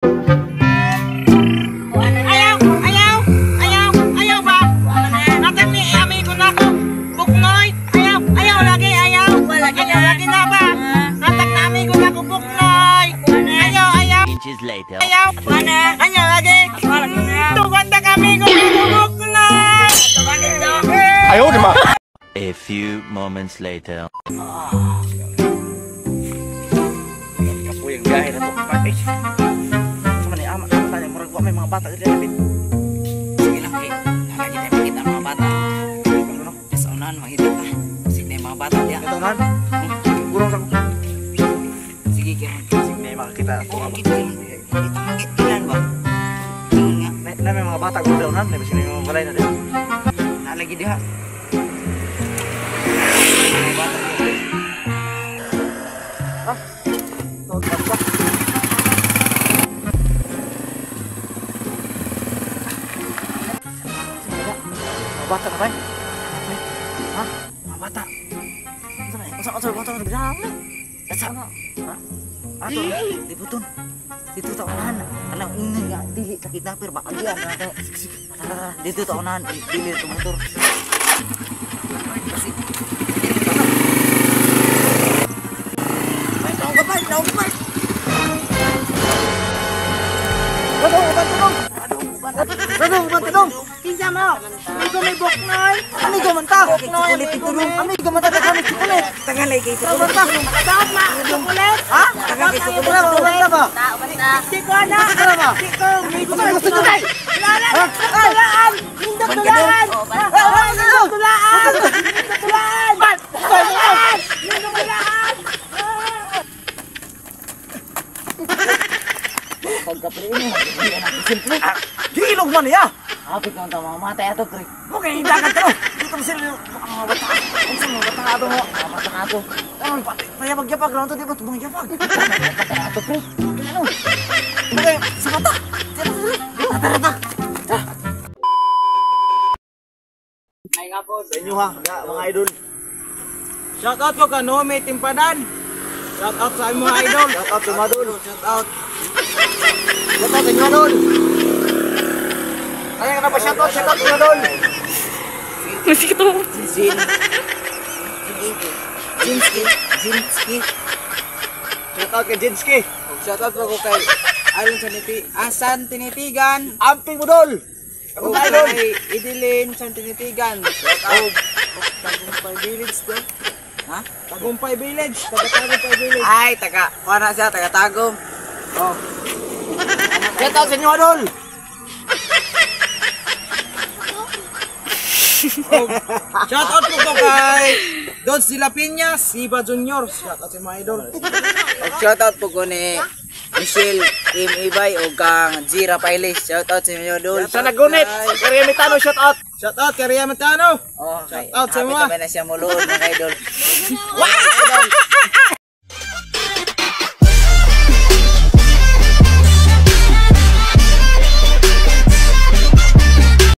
Ayaw ba? Natin ni amigo na ko. Buknoy. Ayaw lagi. Lagi na ba? Natin na amigo na ko Buknoy. Ayaw. Inches later. Ayaw lagi. Tugan na kami ko Buknoy. A few moments later. Kapoy ang biyahe na to. Kapatid. Sama ni ama tanya murag wa may mga bata diri David. Sige lang kay. Lagi tayo makita ang mga bata. Ano? Sa unahan makita ta. Sige na yung mga bata diya. Ito nan. Gurong sa Sige kay. sige na makakita ako. Ilan ba? Tingin nga. Na may mga bata gurong nan, may sino yung balay na din. Nalagi diha. Mga bata diri. Tot bata. Mga bata ka ba? Ha? Mga bata. Unsa bata na bilang? Kasama. Ato, di putun. Dito ta unahan. Alang ingay nga dili sa kidnapper ba agian na to. Tara, dito ta unahan dili to motor. Naong ka pa. Badong. Kinsa mo? Amigo may Buknoy. Amigo man ta. Kulit itulong. Amigo man ta kami kulit. Tagalay kay Amigo man ta. Dapat ma. Kulit. Ha? Taga kay kulit. Kulit ba? Di ko na. Ano ba? Di ko. Amigo man gusto nyo kay. Tulaan. Hindot tulaan. Gilog man niya. Apit ka mga mata ato pre. Okay, dagat to. Dito sila yung mga bata. Unsa mga bata ato mo? Mga bata ato. Oh, paya magyapag lang to di ba tubang yapag. Bata ato pre. Ano? Okay, sa bata. Tara. Ay nga po. Sa inyo ha, mga idol. Shout out ko kano may timpadan. Shout out sa mga idol. Shout out sa mga idol. Shout out. Shout out sa inyo idol. Kaya ka na ba shout out sa inyo idol? Jinski. Shout out kay Jinski. Shout out ko kay Asan Tinitigan. Amping Budol. O Mga idol. kay Idilin San Tinitigan. Shout out. Tagumpay Village to. Ha? Tagumpay Village. Tagumpay Village. Ay, kuha siya, taga-tagom. Oh. Shout out sa inyo idol. Shout out ko kay Dodge de la Piña, Siba Junior. Shout out sa mga idol. Shoutout po ko ni Michelle Kim Ibay o kang Jira Pailis. Shoutout sa inyo doon. Sa Nagunit. Kaya Mitano shout out. Shout out kay Ria Matano. Oh, okay. Shout out sa Happy mga. kami na siya muluod mga idol. Wow!